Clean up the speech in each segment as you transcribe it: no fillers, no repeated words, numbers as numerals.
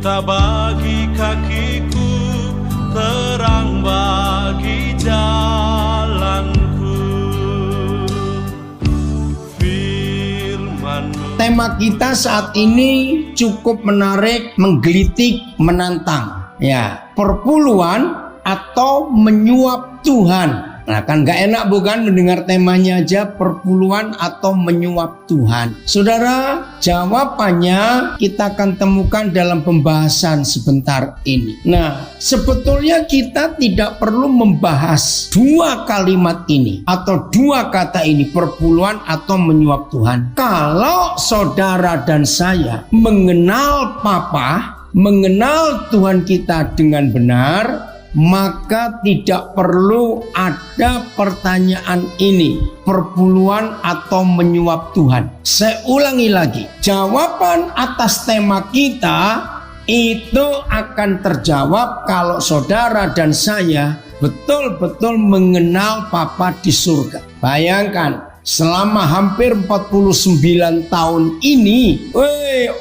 Cinta bagi kakiku, terang bagi jalanku. Firman-Mu. Tema kita saat ini cukup menarik, menggelitik, menantang. Ya, perpuluhan atau menyuap Tuhan. Nah, kan gak enak bukan mendengar temanya aja, perpuluhan atau menyuap Tuhan. Saudara, jawabannya kita akan temukan dalam pembahasan sebentar ini. Nah, sebetulnya kita tidak perlu membahas dua kalimat ini atau dua kata ini, perpuluhan atau menyuap Tuhan. Kalau saudara dan saya mengenal Papa, mengenal Tuhan kita dengan benar, maka tidak perlu ada pertanyaan ini, perpuluhan atau menyuap Tuhan. Saya ulangi lagi, jawaban atas tema kita itu akan terjawab kalau saudara dan saya betul-betul mengenal Papa di surga. Bayangkan, selama hampir 49 tahun ini,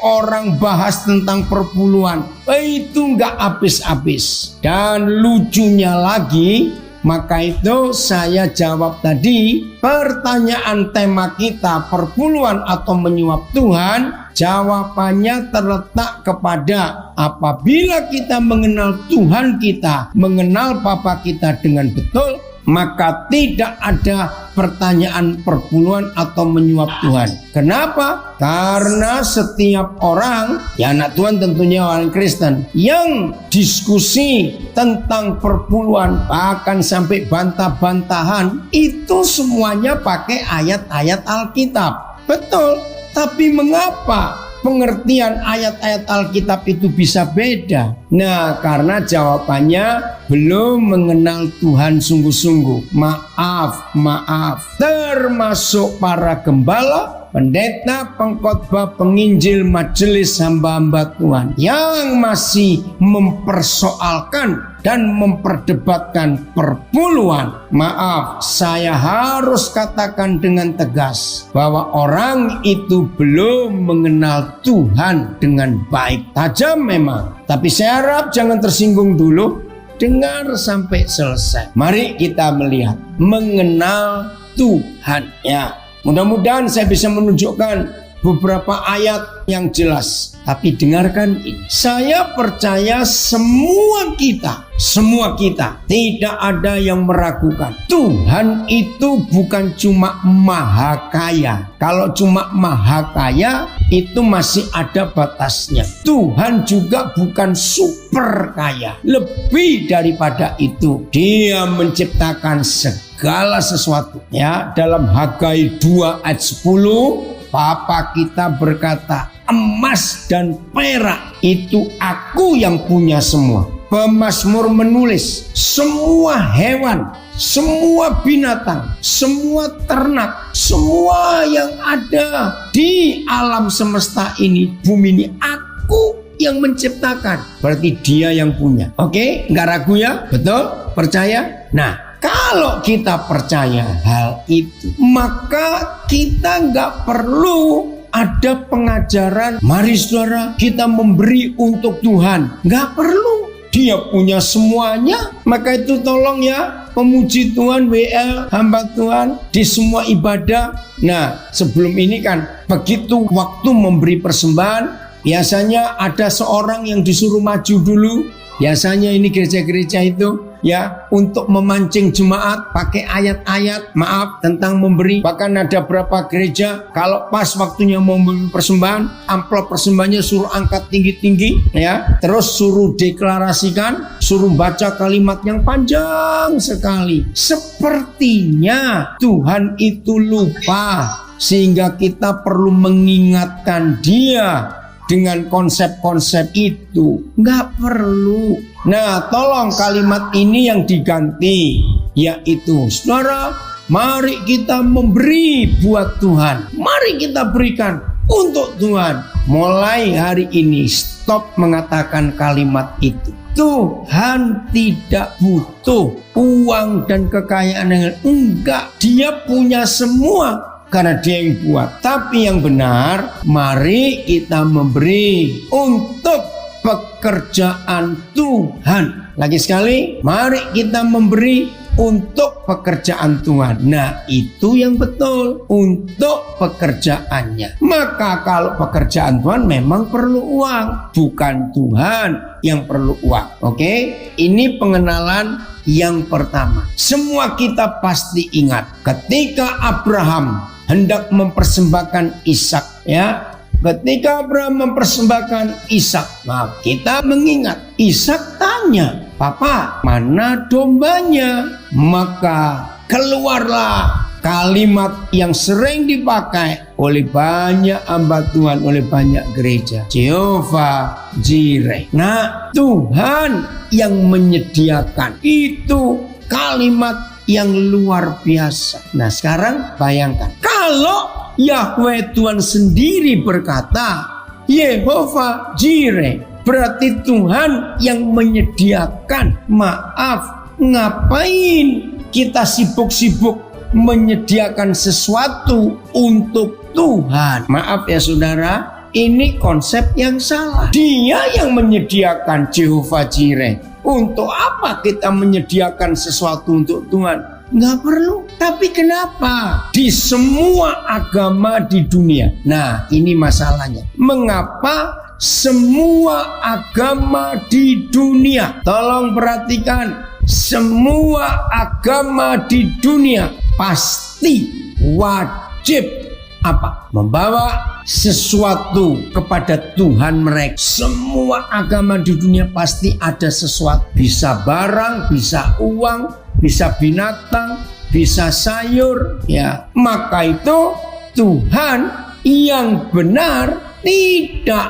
orang bahas tentang perpuluhan, itu nggak habis-habis. Dan lucunya lagi, maka itu saya jawab tadi, pertanyaan tema kita perpuluhan atau menyuap Tuhan, jawabannya terletak kepada apabila kita mengenal Tuhan kita, mengenal Papa kita dengan betul, maka tidak ada pertanyaan perpuluhan atau menyuap Tuhan. Kenapa? Karena setiap orang, ya anak Tuhan tentunya orang Kristen, yang diskusi tentang perpuluhan, bahkan sampai bantah-bantahan, itu semuanya pakai ayat-ayat Alkitab. Betul, tapi mengapa pengertian ayat-ayat Alkitab itu bisa beda? Nah, karena jawabannya belum mengenal Tuhan sungguh-sungguh. Maaf, termasuk para gembala, pendeta, pengkhotbah, penginjil, majelis hamba-hamba Tuhan yang masih mempersoalkan dan memperdebatkan perpuluhan. Maaf, saya harus katakan dengan tegas bahwa orang itu belum mengenal Tuhan dengan baik. Tajam memang, tapi saya harap jangan tersinggung dulu. Dengar sampai selesai. Mari kita melihat mengenal Tuhan, ya. Mudah-mudahan saya bisa menunjukkan beberapa ayat yang jelas. Tapi dengarkan ini. Saya percaya semua kita tidak ada yang meragukan. Tuhan itu bukan cuma maha kaya. Kalau cuma maha kaya itu masih ada batasnya. Tuhan juga bukan super kaya. Lebih daripada itu, Dia menciptakan segala sesuatu. Ya, dalam Hagai 2 ayat 10, Papa kita berkata, emas dan perak itu aku yang punya semua. Pemazmur menulis, semua hewan, semua binatang, semua ternak, semua yang ada di alam semesta ini, bumi ini, aku yang menciptakan. Berarti Dia yang punya. Oke, nggak ragu ya? Betul? Percaya? Nah, kalau kita percaya hal itu, maka kita nggak perlu ada pengajaran, mari saudara kita memberi untuk Tuhan. Nggak perlu. Dia punya semuanya. Maka itu tolong ya, pemuji Tuhan, WL, hamba Tuhan di semua ibadah. Nah, sebelum ini kan begitu waktu memberi persembahan, biasanya ada seorang yang disuruh maju dulu. Biasanya ini gereja-gereja itu ya untuk memancing jemaat pakai ayat-ayat tentang memberi. Bahkan ada berapa gereja kalau pas waktunya mau memberi persembahan, amplop persembahannya suruh angkat tinggi-tinggi ya, terus suruh deklarasikan, suruh baca kalimat yang panjang sekali. Sepertinya Tuhan itu lupa, sehingga kita perlu mengingatkan Dia dengan konsep-konsep itu. Nggak perlu. Nah, tolong kalimat ini yang diganti, yaitu saudara, mari kita memberi buat Tuhan. Mari kita berikan untuk Tuhan. Mulai hari ini stop mengatakan kalimat itu. Tuhan tidak butuh uang dan kekayaan yang enggak. Dia punya semua karena Dia yang buat. Tapi yang benar, mari kita memberi untuk pekerjaan Tuhan. Lagi sekali, mari kita memberi untuk pekerjaan Tuhan. Nah, itu yang betul, untuk pekerjaannya. Maka kalau pekerjaan Tuhan memang perlu uang, bukan Tuhan yang perlu uang. Oke? Ini pengenalan yang pertama. Semua kita pasti ingat ketika Abraham hendak mempersembahkan Ishak, ya. Ketika Abraham mempersembahkan Ishak, nah kita mengingat Ishak tanya, "Papa, mana dombanya?" Maka keluarlah kalimat yang sering dipakai oleh banyak hamba Tuhan, oleh banyak gereja, Jehovah Jireh. Nah, Tuhan yang menyediakan, itu kalimat yang luar biasa. Nah, sekarang bayangkan kalau Yahweh Tuhan sendiri berkata, Jehovah Jireh, berarti Tuhan yang menyediakan. Maaf, ngapain kita sibuk-sibuk menyediakan sesuatu untuk Tuhan? Maaf ya saudara, ini konsep yang salah. Dia yang menyediakan, Jehovah Jireh. Untuk apa kita menyediakan sesuatu untuk Tuhan? Nggak perlu. Tapi kenapa di semua agama di dunia? Nah, ini masalahnya. Mengapa semua agama di dunia, tolong perhatikan, semua agama di dunia pasti wajib apa? Membawa sesuatu kepada Tuhan mereka. Semua agama di dunia pasti ada sesuatu. Bisa barang, bisa uang, bisa binatang, bisa sayur, ya. Maka itu Tuhan yang benar tidak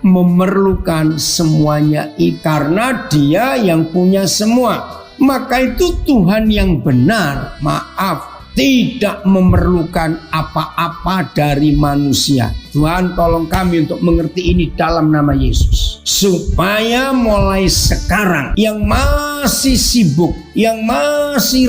memerlukan semuanya karena Dia yang punya semua. Maka itu Tuhan yang benar, maaf, tidak memerlukan apa-apa dari manusia. Tuhan tolong kami untuk mengerti ini dalam nama Yesus. Supaya mulai sekarang yang masih sibuk, yang masih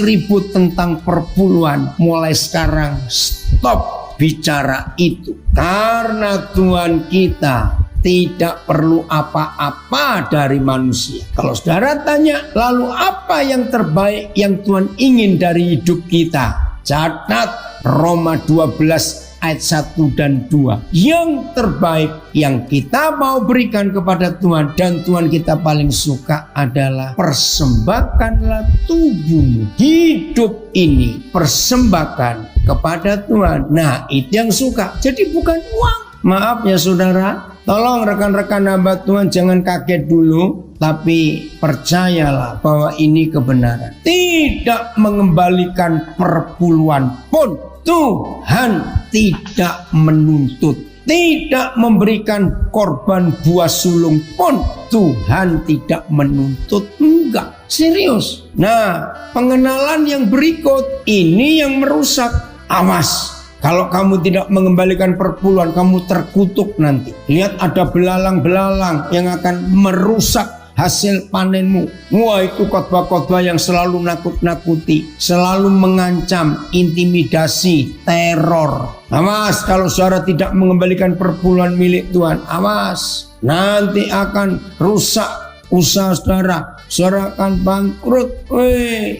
ribut tentang perpuluhan, mulai sekarang stop bicara itu. Karena Tuhan kita tidak perlu apa-apa dari manusia. Kalau saudara tanya, lalu apa yang terbaik yang Tuhan ingin dari hidup kita? Catat Roma 12 ayat 1 dan 2. Yang terbaik yang kita mau berikan kepada Tuhan dan Tuhan kita paling suka adalah persembahkanlah tubuhmu. Hidup ini persembahkan kepada Tuhan. Nah, itu yang suka. Jadi bukan uang. Maaf ya saudara, tolong rekan-rekan hamba Tuhan jangan kaget dulu, tapi percayalah bahwa ini kebenaran. Tidak mengembalikan perpuluhan pun Tuhan tidak menuntut. Tidak memberikan korban buah sulung pun Tuhan tidak menuntut. Enggak, serius. Nah, pengenalan yang berikut ini yang merusak. Awas, kalau kamu tidak mengembalikan perpuluhan, kamu terkutuk nanti. Lihat ada belalang-belalang yang akan merusak hasil panenmu. Wah, itu khotbah-khotbah yang selalu nakut-nakuti, selalu mengancam, intimidasi, teror. Awas kalau saudara tidak mengembalikan perpuluhan milik Tuhan. Awas, nanti akan rusak usaha saudara. Saudara akan bangkrut.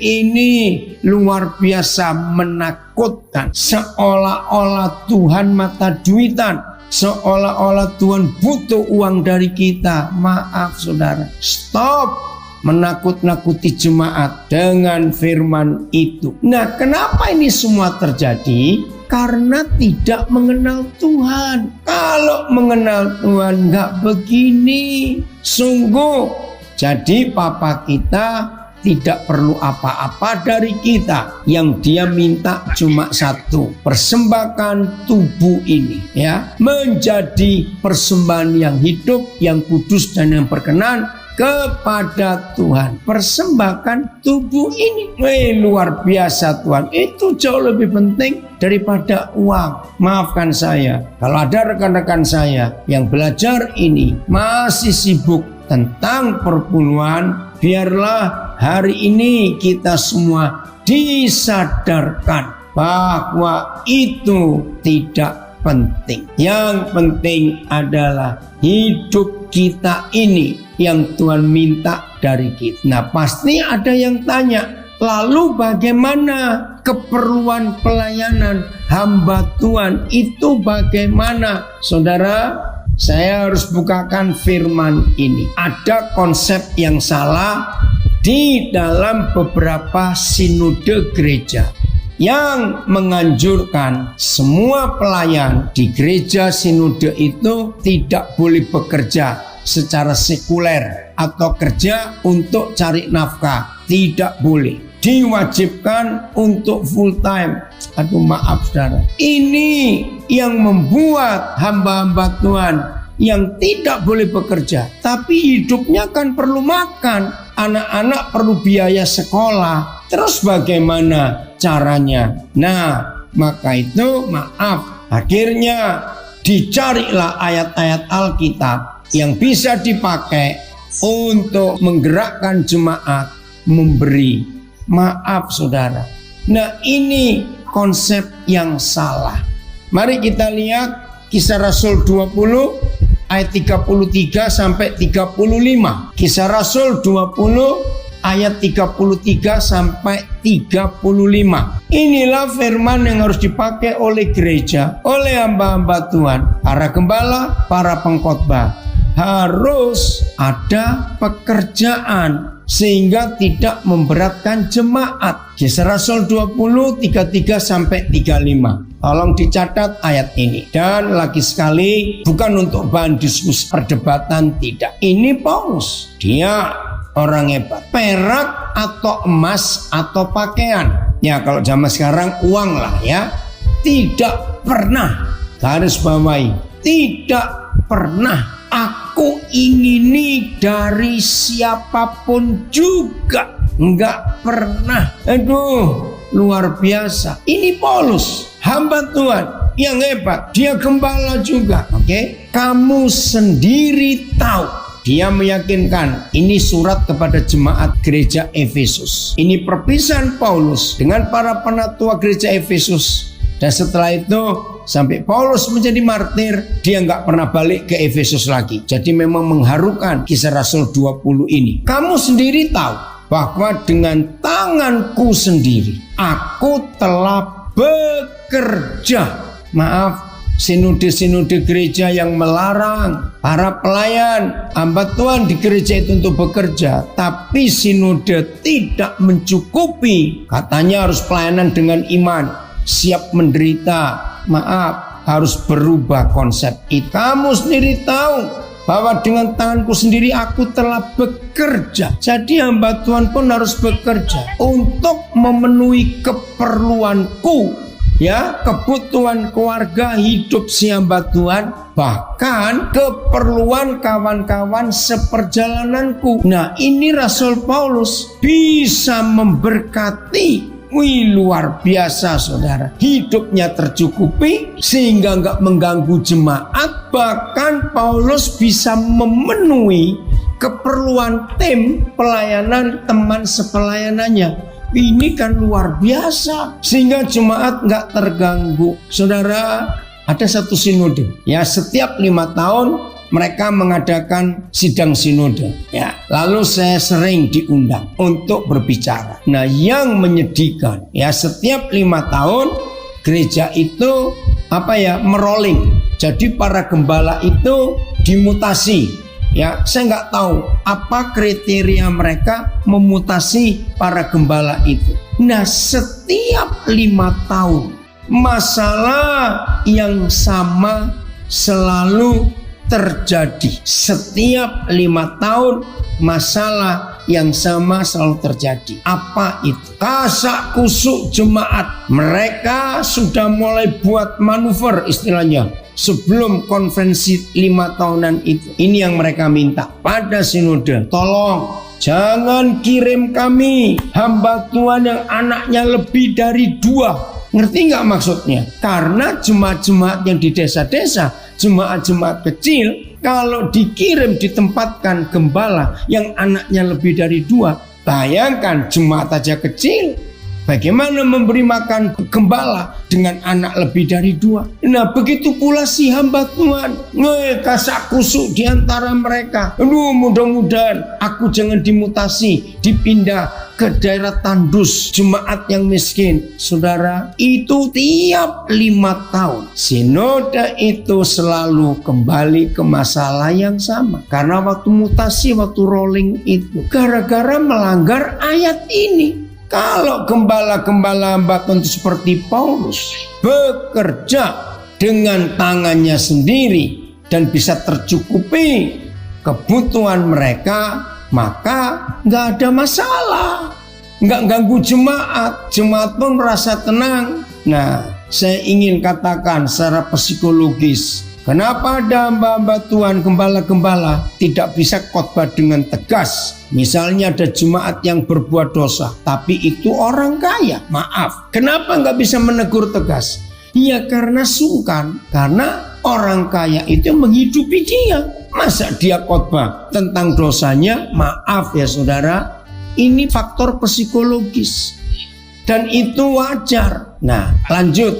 Ini luar biasa menakutkan. Seolah-olah Tuhan mata duitan, seolah-olah Tuhan butuh uang dari kita. Maaf saudara, stop menakut-nakuti jemaat dengan firman itu. Nah, kenapa ini semua terjadi? Karena tidak mengenal Tuhan. Kalau mengenal Tuhan nggak begini. Sungguh. Jadi Papa kita tidak perlu apa-apa dari kita. Yang Dia minta cuma satu, persembahkan tubuh ini, ya, menjadi persembahan yang hidup, yang kudus dan yang berkenan kepada Tuhan. Persembahkan tubuh ini. Luar biasa Tuhan. Itu jauh lebih penting daripada uang. Maafkan saya kalau ada rekan-rekan saya yang belajar ini masih sibuk tentang perpuluhan. Biarlah hari ini kita semua disadarkan bahwa itu tidak penting. Yang penting adalah hidup kita ini yang Tuhan minta dari kita. Nah, pasti ada yang tanya, lalu bagaimana keperluan pelayanan hamba Tuhan itu bagaimana? Saudara, saya harus bukakan firman ini. Ada konsep yang salah di dalam beberapa sinode gereja yang menganjurkan semua pelayan di gereja sinode itu tidak boleh bekerja secara sekuler atau kerja untuk cari nafkah. Tidak boleh. Diwajibkan untuk full time. Aduh, maaf saudara. Ini yang membuat hamba-hamba Tuhan yang tidak boleh bekerja, tapi hidupnya kan perlu makan, anak-anak perlu biaya sekolah. Terus bagaimana caranya? Nah, maka itu maaf, akhirnya dicarilah ayat-ayat Alkitab yang bisa dipakai untuk menggerakkan jemaat memberi. Maaf saudara. Nah, ini konsep yang salah. Mari kita lihat Kisah Rasul 20 ayat 33 sampai 35. Kisah Rasul 20 ayat 33 sampai 35. Inilah firman yang harus dipakai oleh gereja, oleh hamba-hamba Tuhan, para gembala, para pengkhotbah. Harus ada pekerjaan sehingga tidak memberatkan jemaat. Kisah Rasul 20 33 sampai 35. Tolong dicatat ayat ini. Dan lagi sekali, bukan untuk bahan diskusi perdebatan, tidak. Ini Paulus, dia orang hebat. Perak atau emas atau pakaian. Ya, kalau zaman sekarang uang lah ya. Tidak pernah, garis bawahi, tidak pernah aku ingini dari siapapun juga. Enggak pernah. Aduh, luar biasa. Ini Paulus, hamba Tuhan yang hebat. Dia gembala juga. Oke, kamu sendiri tahu. Dia meyakinkan, ini surat kepada jemaat gereja Efesus. Ini perpisahan Paulus dengan para penatua gereja Efesus. Dan setelah itu sampai Paulus menjadi martir, dia nggak pernah balik ke Efesus lagi. Jadi memang mengharukan Kisah Rasul 20 ini. Kamu sendiri tahu bahwa dengan tanganku sendiri aku telah bekerja. Maaf, sinode-sinode gereja yang melarang para pelayan hamba Tuhan di gereja itu untuk bekerja, tapi sinode tidak mencukupi. Katanya harus pelayanan dengan iman, siap menderita. Maaf, harus berubah konsep itu. Kamu sendiri tahu bahwa dengan tanganku sendiri aku telah bekerja. Jadi hamba Tuhan pun harus bekerja untuk memenuhi keperluanku, ya, kebutuhan keluarga, hidup si hamba Tuhan, bahkan keperluan kawan-kawan seperjalananku. Nah, ini Rasul Paulus bisa memberkati. Wih, luar biasa saudara. Hidupnya tercukupi sehingga nggak mengganggu jemaat. Bahkan Paulus bisa memenuhi keperluan tim pelayanan teman sepelayanannya. Ini kan luar biasa, sehingga jemaat nggak terganggu. Saudara, ada satu sinode, ya, setiap 5 tahun mereka mengadakan sidang sinode, ya. Lalu saya sering diundang untuk berbicara. Nah, yang menyedihkan, ya, setiap 5 tahun gereja itu merolling. Jadi para gembala itu dimutasi. Ya, saya nggak tahu apa kriteria mereka memutasi para gembala itu. Nah, setiap 5 tahun masalah yang sama selalu terjadi. Setiap 5 tahun masalah yang sama selalu terjadi. Apa itu? Kasak kusuk jemaat. Mereka sudah mulai buat manuver istilahnya sebelum konferensi 5 tahunan itu. Ini yang mereka minta pada sinode. Tolong jangan kirim kami hamba Tuhan yang anaknya lebih dari 2. Ngerti nggak maksudnya? Karena jemaat-jemaat yang di desa-desa, jemaat-jemaat kecil, kalau dikirim ditempatkan gembala yang anaknya lebih dari 2, bayangkan jemaat aja kecil, Bagaimana memberi makan gembala dengan anak lebih dari 2? Nah, begitu pula si hamba Tuhan. Kasak kusuk di antara mereka. Aduh, mudah-mudahan aku jangan dimutasi, dipindah ke daerah tandus, jemaat yang miskin. Saudara, itu tiap 5 tahun. Sinode itu selalu kembali ke masalah yang sama. Karena waktu mutasi, waktu rolling itu, gara-gara melanggar ayat ini. Kalau gembala-gembala hamba Tuhan seperti Paulus bekerja dengan tangannya sendiri dan bisa tercukupi kebutuhan mereka, maka nggak ada masalah, nggak ganggu jemaat. Jemaat pun merasa tenang. Nah, saya ingin katakan secara psikologis, kenapa ada hamba-hamba Tuhan, gembala-gembala tidak bisa khotbah dengan tegas? Misalnya ada jemaat yang berbuat dosa, tapi itu orang kaya, maaf. Kenapa nggak bisa menegur tegas? Ya karena sungkan, karena orang kaya itu menghidupi dia. Masa dia khotbah tentang dosanya? Maaf ya saudara, ini faktor psikologis. Dan itu wajar. Nah, lanjut.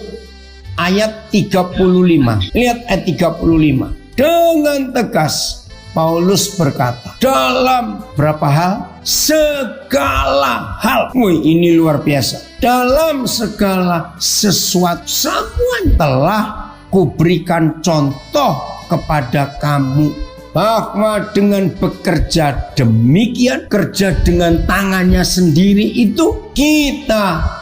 Ayat 35. Lihat ayat 35. Dengan tegas Paulus berkata, dalam berapa hal? Segala hal. Wih, ini luar biasa. Dalam segala sesuatu, semuanya telah kuberikan contoh kepada kamu, bahwa dengan bekerja demikian, kerja dengan tangannya sendiri itu, kita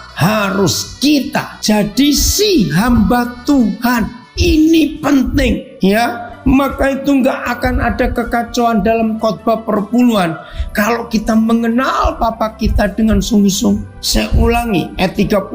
jadi si hamba Tuhan. Ini penting ya. Maka itu nggak akan ada kekacauan dalam khotbah perpuluhan kalau kita mengenal Bapa kita dengan sungguh-sungguh. Saya ulangi ayat 35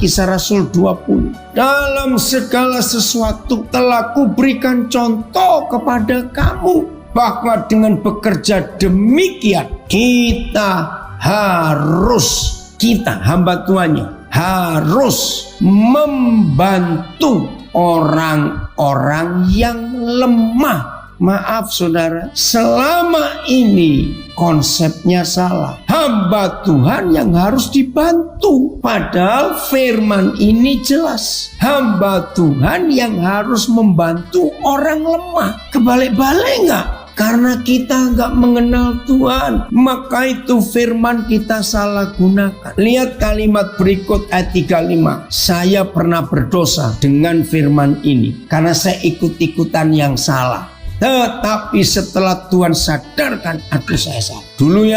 Kisah Rasul 20. Dalam segala sesuatu telah kuberikan contoh kepada kamu, bahwa dengan bekerja demikian kita hamba Tuhannya harus membantu orang-orang yang lemah. Maaf saudara, selama ini konsepnya salah. Hamba Tuhan yang harus dibantu, padahal firman ini jelas. Hamba Tuhan yang harus membantu orang lemah. Kebalik-balik enggak? Karena kita nggak mengenal Tuhan, maka itu firman kita salah gunakan. Lihat kalimat berikut ayat 35. Saya pernah berdosa dengan firman ini karena saya ikut-ikutan yang salah. Tetapi setelah Tuhan sadarkan, aduh saya salah. Dulu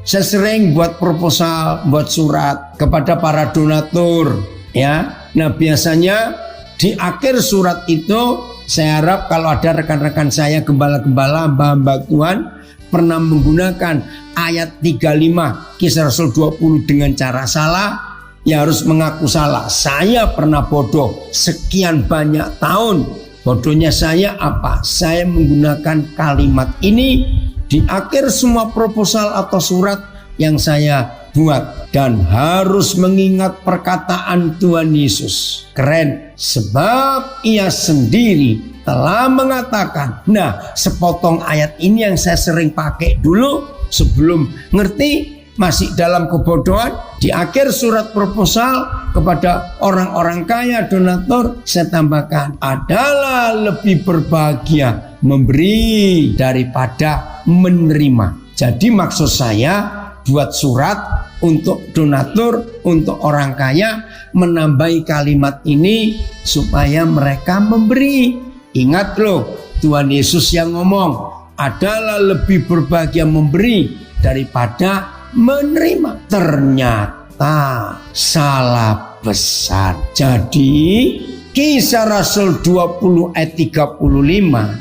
saya sering buat proposal, buat surat kepada para donatur ya. Nah, biasanya di akhir surat itu saya harap kalau ada rekan-rekan saya gembala-gembala, hamba-hamba Tuhan pernah menggunakan ayat 35 Kisah Rasul 20 dengan cara salah, ya harus mengaku salah. Saya pernah bodoh sekian banyak tahun. Bodohnya saya apa? Saya menggunakan kalimat ini di akhir semua proposal atau surat yang saya buat, dan harus mengingat perkataan Tuhan Yesus. Keren, sebab ia sendiri telah mengatakan. Nah, sepotong ayat ini yang saya sering pakai dulu sebelum ngerti, masih dalam kebodohan. Di akhir surat proposal kepada orang-orang kaya, donatur, saya tambahkan, adalah lebih berbahagia memberi daripada menerima. Jadi maksud saya buat surat untuk donatur, untuk orang kaya, menambahi kalimat ini supaya mereka memberi. Ingat loh, Tuhan Yesus yang ngomong, adalah lebih berbahagia memberi daripada menerima. Ternyata salah besar. Jadi Kisah Rasul 20 ayat 35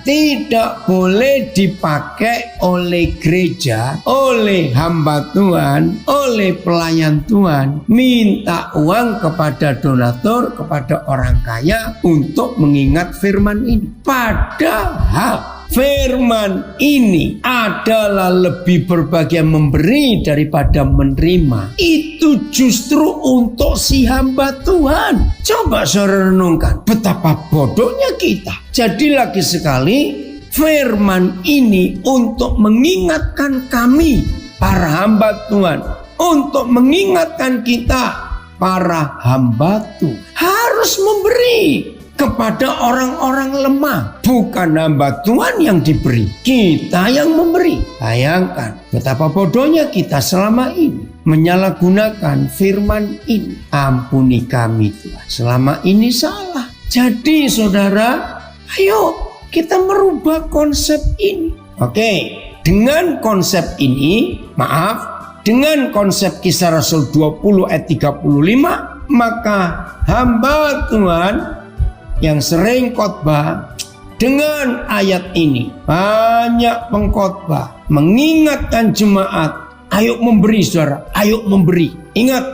tidak boleh dipakai oleh gereja, oleh hamba Tuhan, oleh pelayan Tuhan, minta uang kepada donatur, kepada orang kaya untuk mengingat firman ini. Padahal firman ini adalah lebih berbahagia memberi daripada menerima. Itu justru untuk si hamba Tuhan. Coba saudara renungkan betapa bodohnya kita. Jadi lagi sekali firman ini untuk mengingatkan kami para hamba Tuhan untuk mengingatkan kita para hamba Tuhan harus memberi kepada orang-orang lemah. Bukan hamba Tuhan yang diberi, kita yang memberi. Bayangkan betapa bodohnya kita selama ini menyalahgunakan firman ini. Ampuni kami Tuhan, selama ini salah. Jadi saudara, ayo kita merubah konsep ini. Oke, dengan konsep ini, dengan konsep Kisah Rasul 20 ayat 35, maka hamba Tuhan yang sering khotbah dengan ayat ini, banyak pengkhotbah mengingatkan jemaat, ayo memberi saudara, ayo memberi. Ingat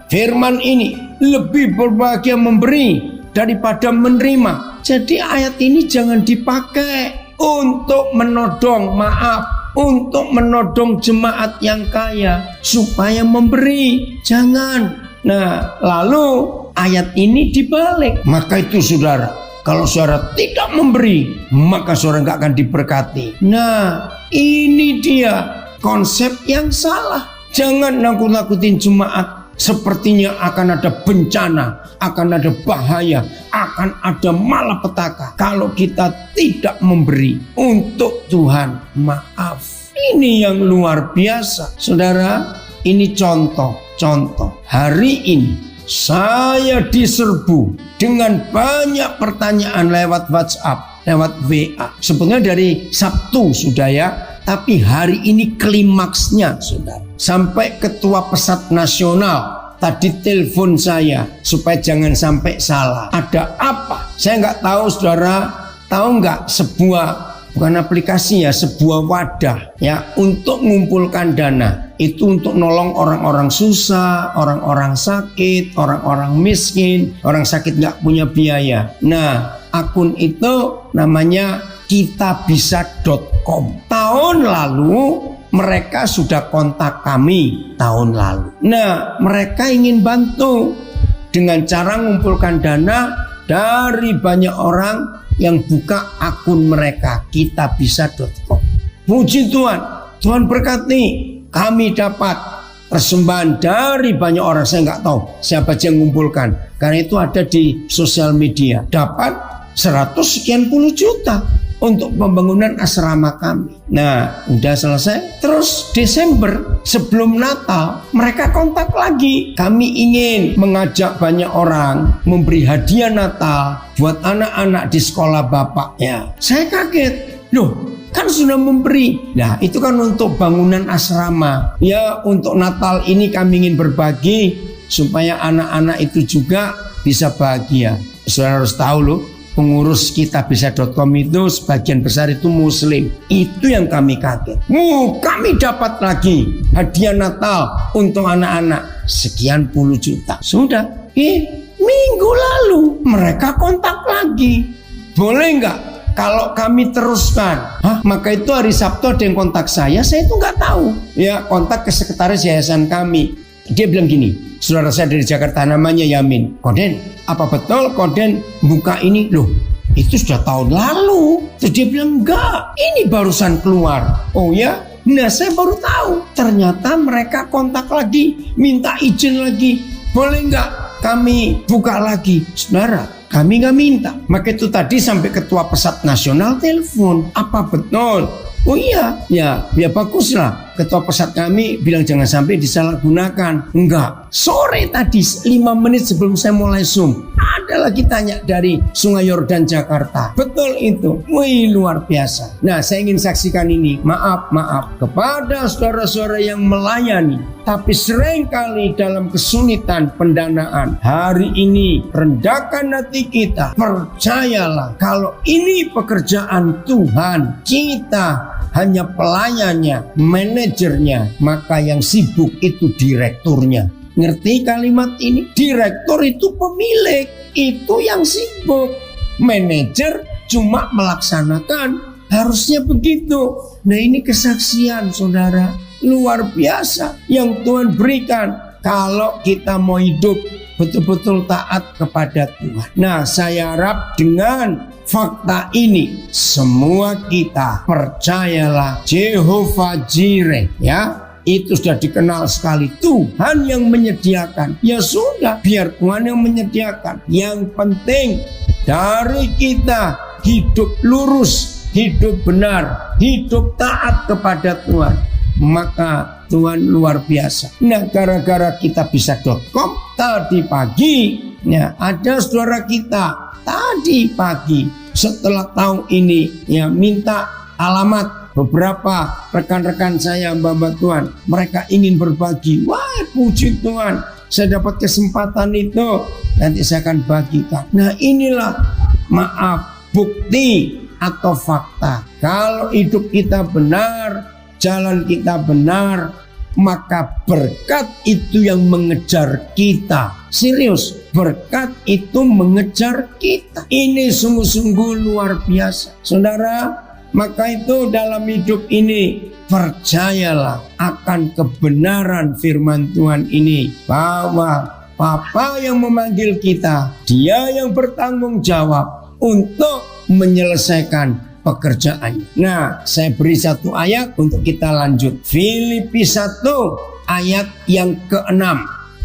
firman ini, lebih berbahagia memberi daripada menerima. Jadi ayat ini jangan dipakai untuk menodong, untuk menodong jemaat yang kaya supaya memberi. Jangan. Nah, lalu ayat ini dibalik. Maka itu saudara, kalau saudara tidak memberi, maka saudara nggak akan diberkati. Nah, ini dia konsep yang salah. Jangan nakut-nakutin jemaat. Sepertinya akan ada bencana, akan ada bahaya, akan ada malapetaka kalau kita tidak memberi untuk Tuhan. Maaf, ini yang luar biasa. Saudara, ini contoh. Hari ini saya diserbu dengan banyak pertanyaan lewat WhatsApp, lewat WA. Sebenarnya dari Sabtu sudah ya, tapi hari ini klimaksnya saudara. Sampai ketua pesat nasional tadi telepon saya supaya jangan sampai salah. Ada apa? Saya nggak tahu saudara. Tahu nggak bukan aplikasi ya, sebuah wadah ya untuk mengumpulkan dana. Itu untuk nolong orang-orang susah, orang-orang sakit, orang-orang miskin, orang sakit nggak punya biaya. Nah, akun itu namanya kitabisa.com. Tahun lalu mereka sudah kontak kami tahun lalu. Nah, mereka ingin bantu dengan cara mengumpulkan dana dari banyak orang yang buka akun mereka kitabisa.com. Puji Tuhan, Tuhan berkati. Kami dapat persembahan dari banyak orang. Saya nggak tahu siapa yang mengumpulkan, karena itu ada di sosial media. Dapat 100 sekian puluh juta untuk pembangunan asrama kami. Nah, udah selesai. Terus Desember sebelum Natal mereka kontak lagi. Kami ingin mengajak banyak orang memberi hadiah Natal buat anak-anak di sekolah Bapak. Ya, saya kaget. Loh, kan sudah memberi. Nah, itu kan untuk bangunan asrama. Ya, untuk Natal ini kami ingin berbagi supaya anak-anak itu juga bisa bahagia. Saudara harus tahu loh, pengurus kitabisa.com itu sebagian besar itu muslim. Itu yang kami kaget. Kami dapat lagi hadiah Natal untuk anak-anak sekian puluh juta. Sudah, minggu lalu mereka kontak lagi. Boleh nggak kalau kami teruskan? Maka itu hari Sabtu ada yang kontak saya itu nggak tahu. Ya, kontak ke sekretaris yayasan kami. Dia bilang gini, saudara saya dari Jakarta namanya Yamin. Koden, apa betul Koden buka ini? Loh, itu sudah tahun lalu. Terus dia bilang enggak, ini barusan keluar. Oh ya? Nah, saya baru tahu. Ternyata mereka kontak lagi, minta izin lagi. Boleh enggak kami buka lagi? Saudara, kami nggak minta. Maka itu tadi sampai ketua pesat nasional telepon. Apa betul? Oh iya, ya baguslah. Ketua pesat kami bilang jangan sampai disalahgunakan. Enggak. Sore tadi 5 menit sebelum saya mulai Zoom, ada lagi tanya dari Sungai Yordan Jakarta. Betul itu. Wih, luar biasa. Nah, saya ingin saksikan ini. Maaf kepada saudara-saudara yang melayani, tapi seringkali dalam kesulitan pendanaan. Hari ini rendahkan hati kita. Percayalah kalau ini pekerjaan Tuhan, kita hanya pelayannya, manajernya, maka yang sibuk itu direkturnya. Ngerti kalimat ini? Direktur itu pemilik, itu yang sibuk. Manajer cuma melaksanakan, harusnya begitu. Nah, ini kesaksian saudara, luar biasa yang Tuhan berikan kalau kita mau hidup betul-betul taat kepada Tuhan. Nah, saya harap dengan fakta ini semua kita percayalah Jehovah Jireh, ya, itu sudah dikenal sekali. Tuhan yang menyediakan. Ya sudah, biar Tuhan yang menyediakan. Yang penting dari kita hidup lurus, hidup benar, hidup taat kepada Tuhan, maka Tuhan luar biasa. Nah, gara-gara kita bisa.com tadi pagi, ya ada saudara kita tadi pagi setelah tahu ini, ya minta alamat beberapa rekan-rekan saya, Mbak Tuhan, mereka ingin berbagi. Wah, puji Tuhan, saya dapat kesempatan itu, nanti saya akan bagikan. Nah, inilah bukti atau fakta. Kalau hidup kita benar, jalan kita benar, maka berkat itu yang mengejar kita. Serius, berkat itu mengejar kita. Ini sungguh-sungguh luar biasa. Saudara, maka itu dalam hidup ini percayalah akan kebenaran firman Tuhan ini, bahwa Bapa yang memanggil kita, Dia yang bertanggung jawab untuk menyelesaikan pekerjaannya. Nah, saya beri satu ayat untuk kita lanjut. Filipi 1 ayat yang ke-6.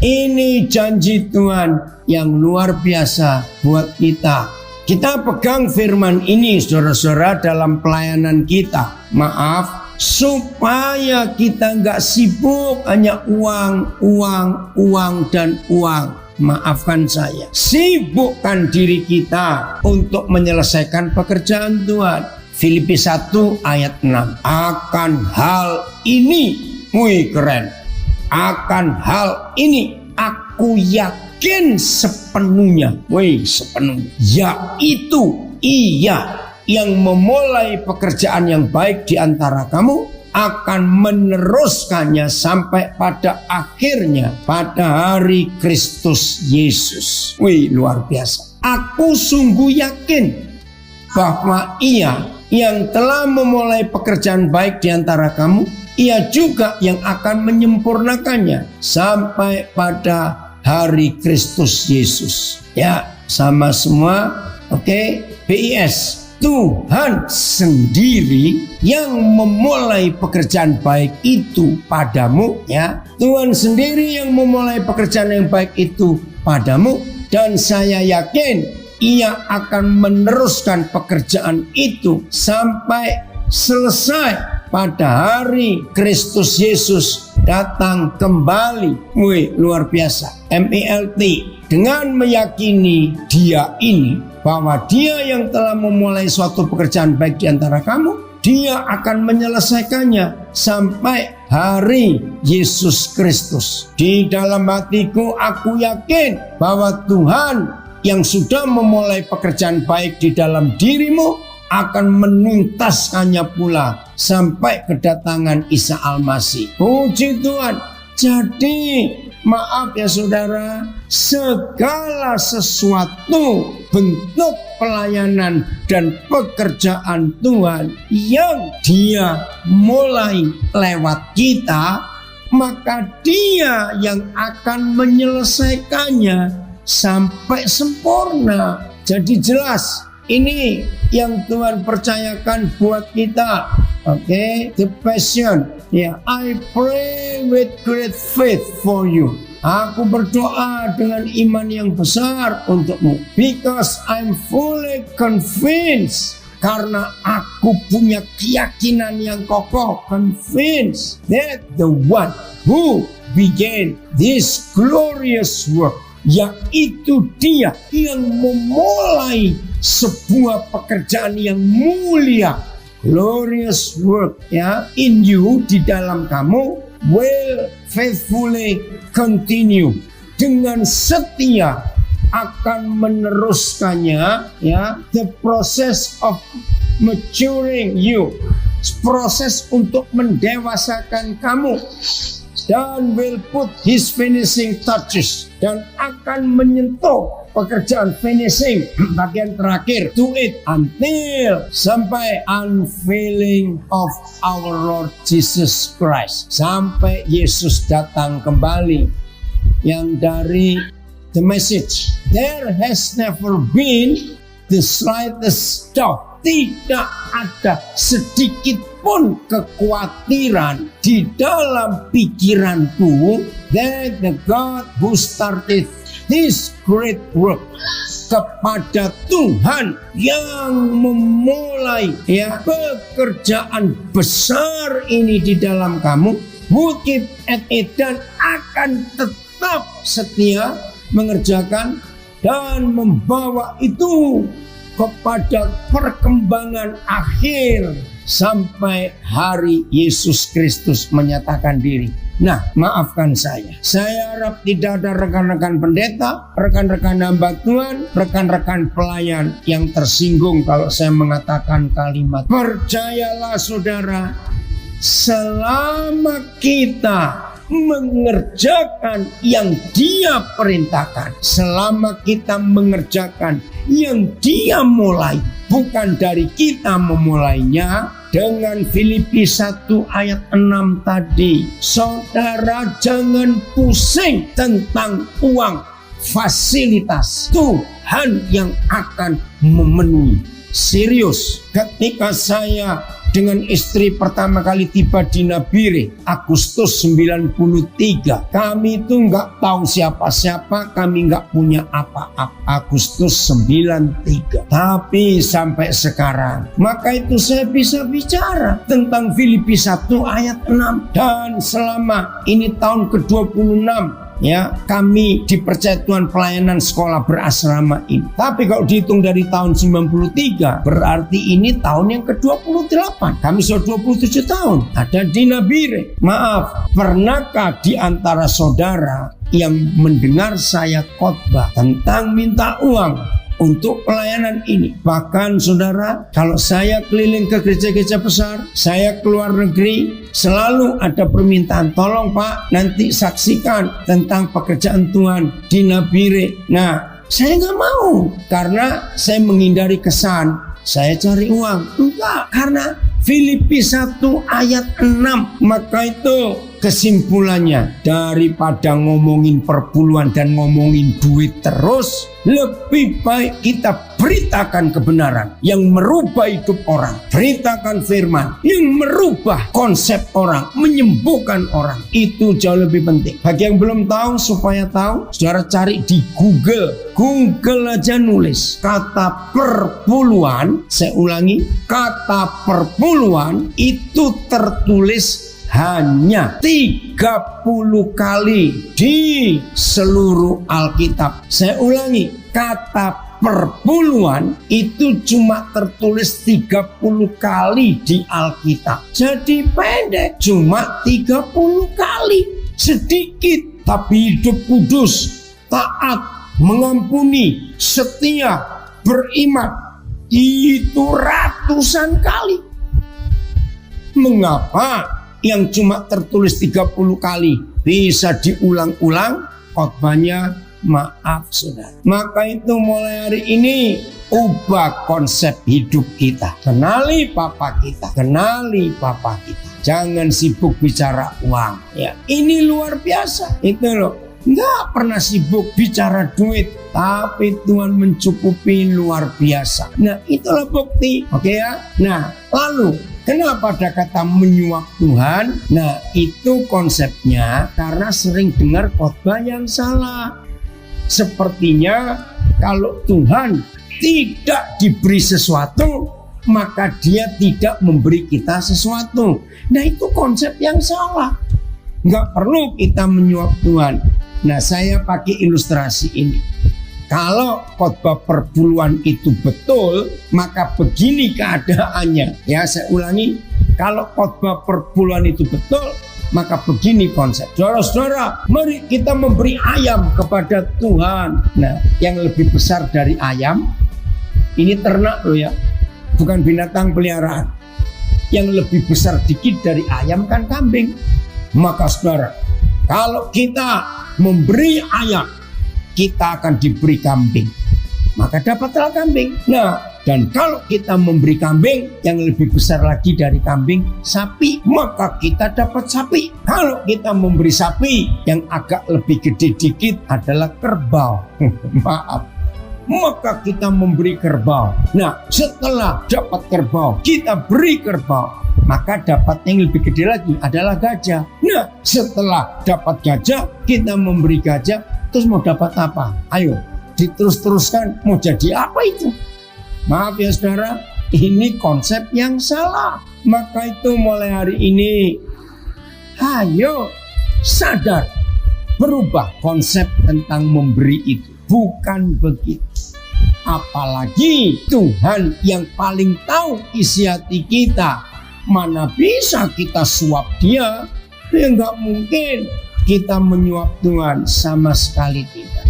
Ini janji Tuhan yang luar biasa buat kita. Kita pegang firman ini, saudara-saudara, dalam pelayanan kita. Maaf, supaya kita nggak sibuk hanya uang, dan uang. Maafkan saya, sibukkan diri kita untuk menyelesaikan pekerjaan Tuhan. Filipi 1 ayat 6. Akan hal ini, wih keren. Akan hal ini aku yakin sepenuhnya, sepenuhnya, yaitu Ia yang memulai pekerjaan yang baik di antara kamu akan meneruskannya sampai pada akhirnya pada hari Kristus Yesus. Luar biasa. Aku sungguh yakin bahwa Ia yang telah memulai pekerjaan baik di antara kamu, Ia juga yang akan menyempurnakannya sampai pada hari Kristus Yesus. Ya, sama semua. Oke, BIS. Tuhan sendiri yang memulai pekerjaan baik itu padamu, ya. Tuhan sendiri yang memulai pekerjaan yang baik itu padamu, dan saya yakin Ia akan meneruskan pekerjaan itu sampai selesai pada hari Kristus Yesus datang kembali. Luar biasa. MILT, dengan meyakini Dia ini, bahwa Dia yang telah memulai suatu pekerjaan baik di antara kamu, Dia akan menyelesaikannya sampai hari Yesus Kristus. Di dalam hatiku aku yakin bahwa Tuhan yang sudah memulai pekerjaan baik di dalam dirimu akan menuntaskannya pula sampai kedatangan Isa Al-Masih. Puji Tuhan. Jadi maaf ya saudara, segala sesuatu bentuk pelayanan dan pekerjaan Tuhan yang Dia mulai lewat kita, maka Dia yang akan menyelesaikannya sampai sempurna. Jadi jelas, ini yang Tuhan percayakan buat kita. Oke, the passion. Ya, I pray with great faith for you. Aku berdoa dengan iman yang besar untukmu. Because I'm fully convinced. Karena aku punya keyakinan yang kokoh. Convinced that the one who began this glorious work, yaitu Dia yang memulai sebuah pekerjaan yang mulia, glorious work, ya, in you, di dalam kamu, will faithfully continue, dengan setia akan meneruskannya, ya, the process of maturing you, proses untuk mendewasakan kamu, dan will put His finishing touches, dan akan menyentuh pekerjaan finishing, bagian terakhir, to it, until sampai unveiling of our Lord Jesus Christ, sampai Yesus datang kembali. Yang dari the message, there has never been the slightest doubt, tidak ada sedikit pun kekhawatiran di dalam pikiranku, that the God who started His great work, kepada Tuhan yang memulai pekerjaan besar ini di dalam kamu, who keep at it, dan akan tetap setia mengerjakan dan membawa itu kepada perkembangan akhir sampai hari Yesus Kristus menyatakan diri. Nah, maafkan saya harap tidak ada rekan-rekan pendeta, rekan-rekan hamba Tuhan, rekan-rekan pelayan yang tersinggung kalau saya mengatakan kalimat. Percayalah saudara, selama kita mengerjakan yang Dia perintahkan, selama kita mengerjakan yang Dia mulai, bukan dari kita memulainya. Dengan Filipi 1 ayat 6 tadi, saudara jangan pusing tentang uang, fasilitas, Tuhan yang akan memenuhi. Serius, ketika saya dengan istri pertama kali tiba di Nabire Agustus 93, kami itu nggak tahu siapa-siapa, kami nggak punya apa-apa. Agustus 93, tapi sampai sekarang, maka itu saya bisa bicara tentang Filipi 1 ayat 6. Dan selama ini tahun ke-26 kami dipercaya Tuhan pelayanan sekolah berasrama ini. Tapi kalau dihitung dari tahun 93, berarti ini tahun yang ke-28. Kami sudah 27 tahun ada di Nabire. Maaf, pernahkah di antara saudara yang mendengar saya khotbah tentang minta uang untuk pelayanan ini? Bahkan saudara, kalau saya keliling ke gereja-gereja besar, saya keluar negeri, selalu ada permintaan, tolong Pak, nanti saksikan tentang pekerjaan Tuhan di Nabire. Nah, saya nggak mau, karena saya menghindari kesan saya cari uang. Enggak, karena Filipi 1 ayat 6. Maka itu kesimpulannya, daripada ngomongin perpuluhan dan ngomongin duit terus, lebih baik kita beritakan kebenaran yang merubah hidup orang. Beritakan firman yang merubah konsep orang, menyembuhkan orang. Itu jauh lebih penting. Bagi yang belum tahu, supaya tahu, saudara cari di Google. Google aja nulis kata perpuluhan. Saya ulangi, kata perpuluhan itu tertulis hanya 30 kali di seluruh Alkitab. Saya ulangi, kata perpuluhan itu cuma tertulis 30 kali di Alkitab. Jadi pendek, cuma 30 kali. Sedikit, tapi hidup kudus, taat, mengampuni, setia, beriman. Itu ratusan kali. Mengapa yang cuma tertulis 30 kali bisa diulang-ulang khotbahnya? Maaf saudara. Maka itu mulai hari ini ubah konsep hidup kita. Kenali Papa kita, kenali Papa kita. Jangan sibuk bicara uang. Ya, ini luar biasa. Itu loh. Nggak pernah sibuk bicara duit, tapi Tuhan mencukupi luar biasa. Nah, itulah bukti. Oke ya. Nah, lalu kenapa ada kata menyuap Tuhan? Nah, itu konsepnya karena sering dengar khotbah yang salah. Sepertinya kalau Tuhan tidak diberi sesuatu, maka Dia tidak memberi kita sesuatu. Nah, itu konsep yang salah. Nggak perlu kita menyuap Tuhan. Nah, saya pakai ilustrasi ini. Kalau khotbah perpuluhan itu betul, maka begini keadaannya. Ya, saya ulangi. Kalau khotbah perpuluhan itu betul, maka begini konsep. Saudara-saudara, mari kita memberi ayam kepada Tuhan. Nah, yang lebih besar dari ayam, ini ternak loh ya, bukan binatang peliharaan. Yang lebih besar dikit dari ayam kan kambing. Maka saudara, kalau kita memberi ayam, kita akan diberi kambing. Maka dapatlah kambing. Nah, dan kalau kita memberi kambing yang lebih besar lagi dari kambing, sapi, maka kita dapat sapi. Kalau kita memberi sapi yang agak lebih gede dikit adalah kerbau. Maaf. Maka kita memberi kerbau. Nah, setelah dapat kerbau, kita beri kerbau. maka dapat yang lebih gede lagi adalah gajah. Nah, setelah dapat gajah, kita memberi gajah, terus mau dapat apa? Ayo, diterus-teruskan, mau jadi apa itu? Maaf ya saudara, ini konsep yang salah. Maka itu mulai hari ini, ayo sadar, berubah konsep tentang memberi itu. Bukan begitu. Apalagi Tuhan yang paling tahu isi hati kita. Mana bisa kita suap dia? Ya nggak mungkin kita menyuap Tuhan, sama sekali tidak.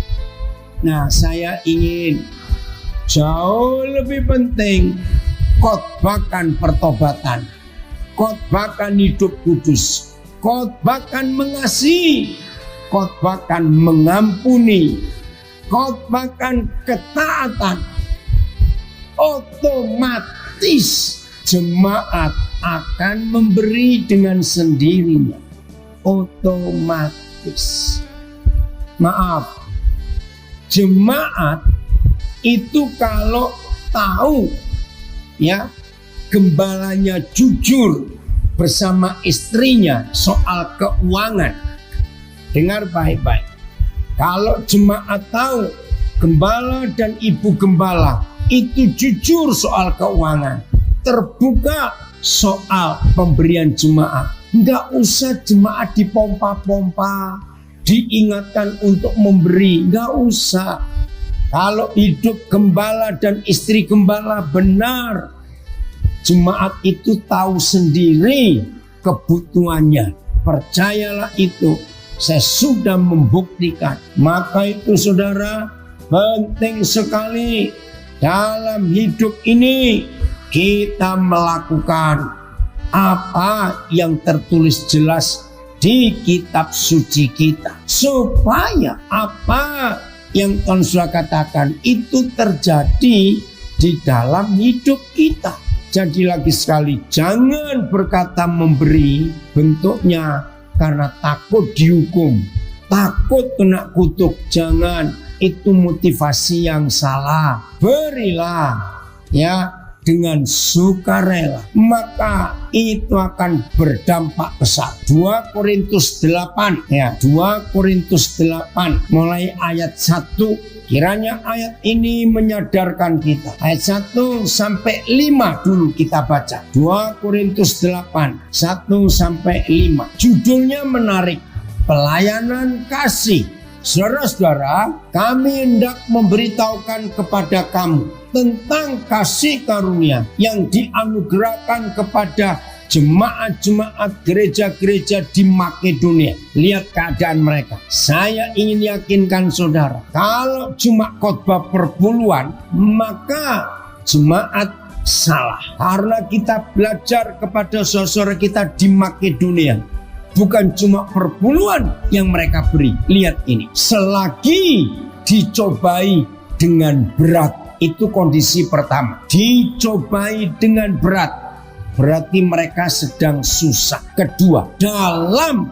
Nah, saya ingin jauh lebih penting khotbahkan pertobatan, khotbahkan hidup kudus, khotbahkan mengasihi, khotbahkan mengampuni, khotbahkan ketaatan. Otomatis jemaat akan memberi dengan sendirinya. Otomatis. Maaf, jemaat itu kalau tahu ya gembalanya jujur bersama istrinya soal keuangan. Dengar baik-baik. Kalau jemaat tahu gembala dan ibu gembala itu jujur soal keuangan, terbuka soal pemberian jemaat, nggak usah jemaat dipompa-pompa, diingatkan untuk memberi, nggak usah. Kalau hidup gembala dan istri gembala benar, jemaat itu tahu sendiri kebutuhannya. Percayalah itu, saya sudah membuktikan. Maka itu saudara, penting sekali dalam hidup ini kita melakukan apa yang tertulis jelas di kitab suci kita, supaya apa yang Tuhan sudah katakan itu terjadi di dalam hidup kita. Jadi lagi sekali, jangan berkata memberi bentuknya karena takut dihukum, takut kena kutuk. Jangan, itu motivasi yang salah. Berilah ya dengan sukarela, maka itu akan berdampak besar. 2 Korintus 8 ya, 2 Korintus 8 mulai ayat 1. Kiranya ayat ini menyadarkan kita. Ayat 1 sampai 5 dulu kita baca. 2 Korintus 8 1 sampai 5. Judulnya menarik, pelayanan kasih. Saudara-saudara, kami hendak memberitahukan kepada kamu tentang kasih karunia yang dianugerahkan kepada jemaat-jemaat gereja-gereja di Makedonia. Lihat keadaan mereka. Saya ingin yakinkan saudara, kalau cuma khotbah perpuluhan, maka jemaat salah. Karena kita belajar kepada saudara kita di Makedonia, bukan cuma perpuluhan yang mereka beri. Lihat ini, selagi dicobai dengan berat, itu kondisi pertama. Dicobai dengan berat, berarti mereka sedang susah. Kedua, dalam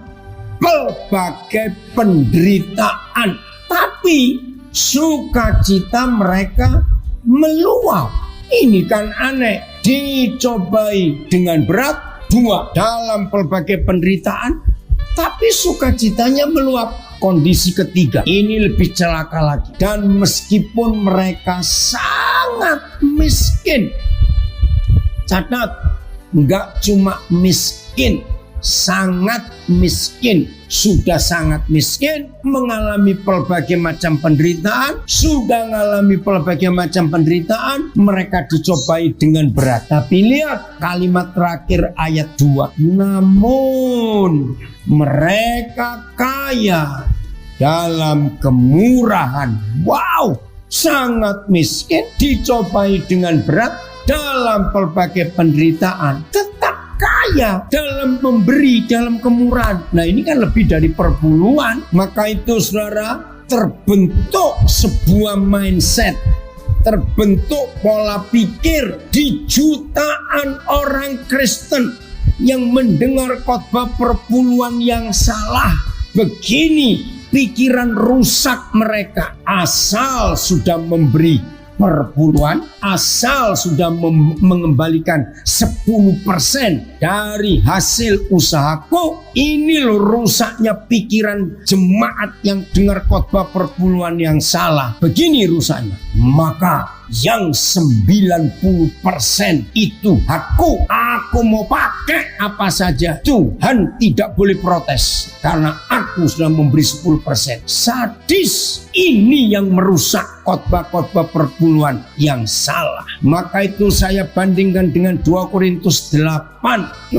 pelbagai penderitaan, tapi sukacita mereka meluap. Ini kan aneh. Dicobai dengan berat, 2, dalam pelbagai penderitaan, tapi sukacitanya meluap. Kondisi ketiga, ini lebih celaka lagi. Dan meskipun mereka sangat miskin, catat, enggak cuma miskin, sangat miskin. Sudah sangat miskin, mengalami pelbagai macam penderitaan, sudah mengalami pelbagai macam penderitaan, mereka dicobai dengan berat. Tapi lihat kalimat terakhir ayat 2. Namun mereka kaya dalam kemurahan. Wow, sangat miskin, dicobai dengan berat, dalam pelbagai penderitaan, tetap kaya dalam memberi, dalam kemurahan. Nah, ini kan lebih dari perpuluhan. Maka itu saudara, terbentuk sebuah mindset, terbentuk pola pikir di jutaan orang Kristen yang mendengar khotbah perpuluhan yang salah. Begini pikiran rusak mereka, asal sudah memberi, perpuluhan, asal sudah mengembalikan 10% dari hasil usahaku. Ini loh rusaknya pikiran jemaat yang dengar khotbah perpuluhan yang salah. Begini rusaknya. Maka yang 90% itu aku mau pakai apa saja. Tuhan tidak boleh protes karena aku sudah memberi 10%. Sadis, ini yang merusak khotbah-khotbah perpuluhan yang salah. Maka itu saya bandingkan dengan 2 Korintus 8.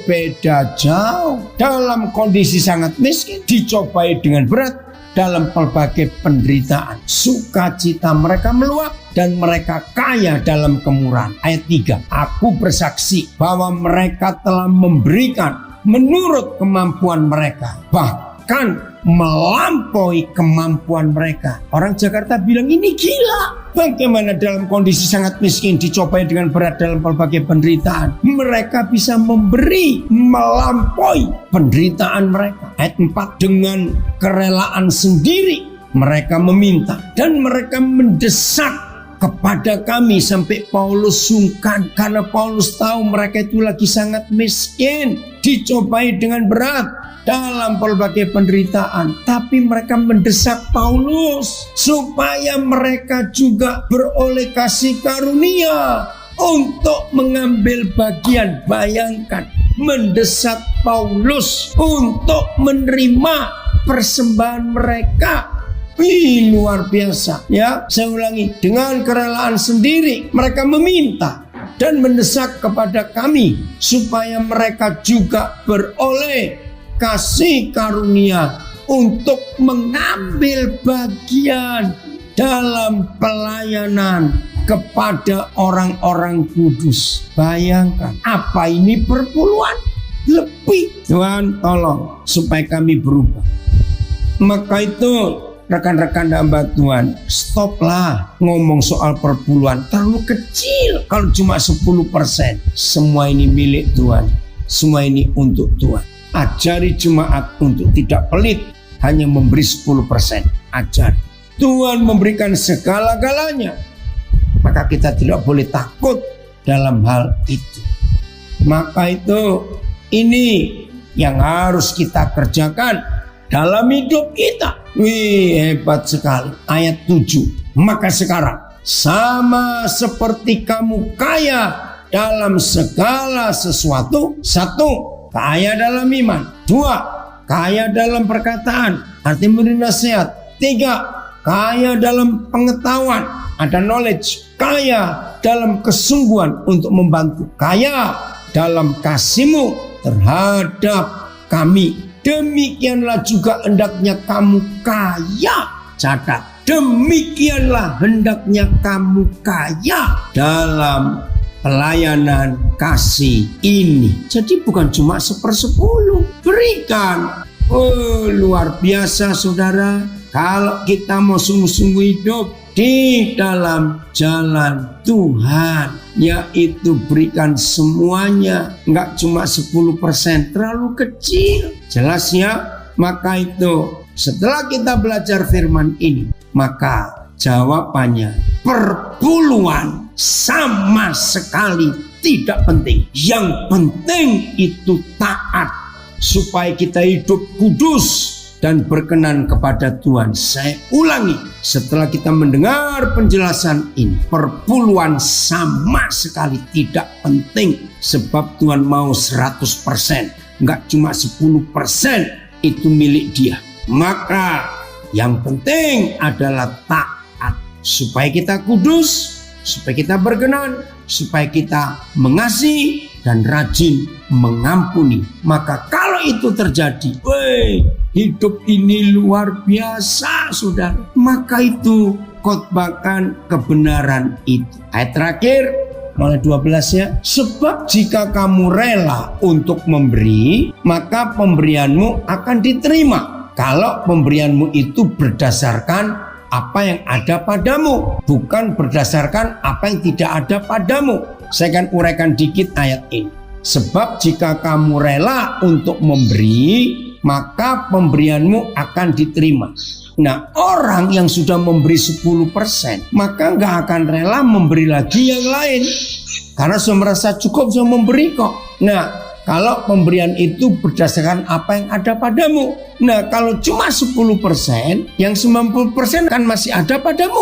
Beda jauh. Dalam kondisi sangat miskin, dicobai dengan berat, dalam pelbagai penderitaan, sukacita mereka meluap dan mereka kaya dalam kemurahan. Ayat 3, aku bersaksi bahwa mereka telah memberikan menurut kemampuan mereka, bahkan melampaui kemampuan mereka. Orang Jakarta bilang ini gila. Bagaimana dalam kondisi sangat miskin, dicobai dengan berat dalam berbagai penderitaan, mereka bisa memberi melampaui penderitaan mereka. Ayat 4, dengan kerelaan sendiri mereka meminta dan mereka mendesak kepada kami sampai Paulus sungkan, karena Paulus tahu mereka itu lagi sangat miskin, dicobai dengan berat dalam berbagai penderitaan. Tapi mereka mendesak Paulus supaya mereka juga beroleh kasih karunia untuk mengambil bagian. Bayangkan, mendesak Paulus untuk menerima persembahan mereka. Luar biasa ya. Saya ulangi, dengan kerelaan sendiri mereka meminta dan mendesak kepada kami supaya mereka juga beroleh kasih karunia untuk mengambil bagian dalam pelayanan kepada orang-orang kudus. Bayangkan, apa ini perpuluhan? Lebih. Tuhan tolong supaya kami berubah. Maka itu rekan-rekan hamba Tuhan, stoplah ngomong soal perpuluhan, terlalu kecil. Kalau cuma 10%, semua ini milik Tuhan, semua ini untuk Tuhan. Ajari jemaat untuk tidak pelit, hanya memberi 10%. Ajar. Tuhan memberikan segala-galanya, maka kita tidak boleh takut dalam hal itu. Maka itu ini yang harus kita kerjakan dalam hidup kita. Hebat sekali. Ayat 7. Maka sekarang, sama seperti kamu kaya dalam segala sesuatu. 1, kaya dalam iman. 2, kaya dalam perkataan, arti memberi nasihat. 3, kaya dalam pengetahuan, ada knowledge. Kaya dalam kesungguhan untuk membantu. Kaya dalam kasihmu terhadap kami. Demikianlah juga hendaknya kamu kaya. Catat, demikianlah hendaknya kamu kaya dalam pelayanan kasih ini. Jadi bukan cuma 1/10, berikan. Luar biasa saudara. Kalau kita mau sungguh-sungguh hidup di dalam jalan Tuhan, yaitu berikan semuanya, nggak cuma 10%, terlalu kecil. Jelas ya? Maka itu setelah kita belajar firman ini, maka jawabannya perpuluhan sama sekali tidak penting. Yang penting itu taat supaya kita hidup kudus dan berkenan kepada Tuhan. Saya ulangi, setelah kita mendengar penjelasan ini, perpuluhan sama sekali tidak penting, sebab Tuhan mau 100%, enggak cuma 10% itu milik Dia. Maka yang penting adalah taat supaya kita kudus, supaya kita berkenan, supaya kita mengasihi dan rajin mengampuni. Maka kalau itu terjadi, hidup ini luar biasa saudara. Maka itu khotbahkan kebenaran itu. Ayat terakhir mulai 12 ya. Sebab jika kamu rela untuk memberi, maka pemberianmu akan diterima. Kalau pemberianmu itu berdasarkan apa yang ada padamu, bukan berdasarkan apa yang tidak ada padamu. Saya akan uraikan dikit ayat ini. Sebab jika kamu rela untuk memberi, maka pemberianmu akan diterima. Nah, orang yang sudah memberi 10%, maka nggak akan rela memberi lagi yang lain. Karena sudah merasa cukup, sudah memberi kok. Nah, kalau pemberian itu berdasarkan apa yang ada padamu. Nah, kalau cuma 10%, yang 90% kan masih ada padamu.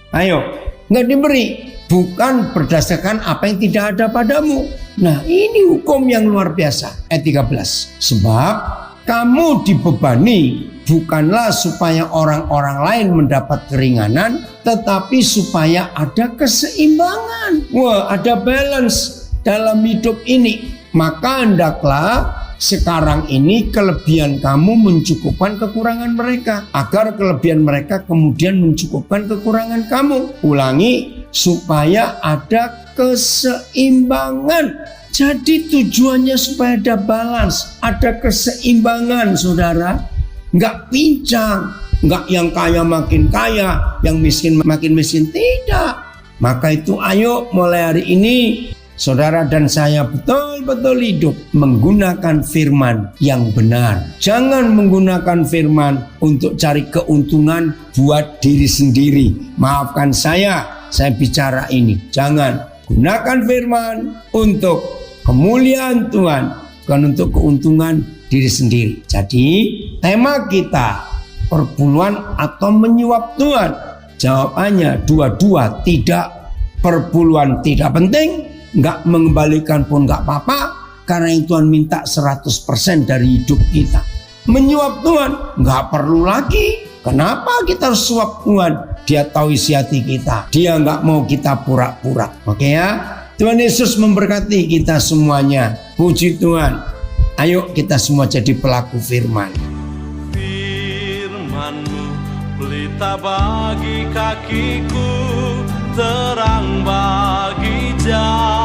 Ayo, nggak diberi. Bukan berdasarkan apa yang tidak ada padamu. Nah, ini hukum yang luar biasa. Ayat 13. Sebab kamu dibebani bukanlah supaya orang-orang lain mendapat keringanan, tetapi supaya ada keseimbangan. Wah, ada balance dalam hidup ini. Maka hendaklah sekarang ini kelebihan kamu mencukupkan kekurangan mereka, agar kelebihan mereka kemudian mencukupkan kekurangan kamu. Ulangi, supaya ada keseimbangan. Jadi tujuannya supaya ada balance, ada keseimbangan, saudara. Nggak pincang, nggak yang kaya makin kaya, yang miskin makin miskin, tidak. Maka itu ayo mulai hari ini saudara dan saya betul-betul hidup menggunakan firman yang benar. Jangan menggunakan firman untuk cari keuntungan buat diri sendiri. Maafkan saya bicara ini. Jangan. Gunakan firman untuk kemuliaan Tuhan, bukan untuk keuntungan diri sendiri. Jadi tema kita, perpuluhan atau menyuap Tuhan. Jawabannya dua-dua tidak. Perpuluhan tidak penting, nggak mengembalikan pun nggak apa-apa, karena yang Tuhan minta 100% dari hidup kita. Menyuap Tuhan nggak perlu lagi. Kenapa kita harus suap Tuhan? Dia tahu isi hati kita. Dia nggak mau kita pura-pura. Oke ya? Tuhan Yesus memberkati kita semuanya. Puji Tuhan. Ayo kita semua jadi pelaku firman. Firman-Mu pelita bagi kakiku, terang bagi jalan.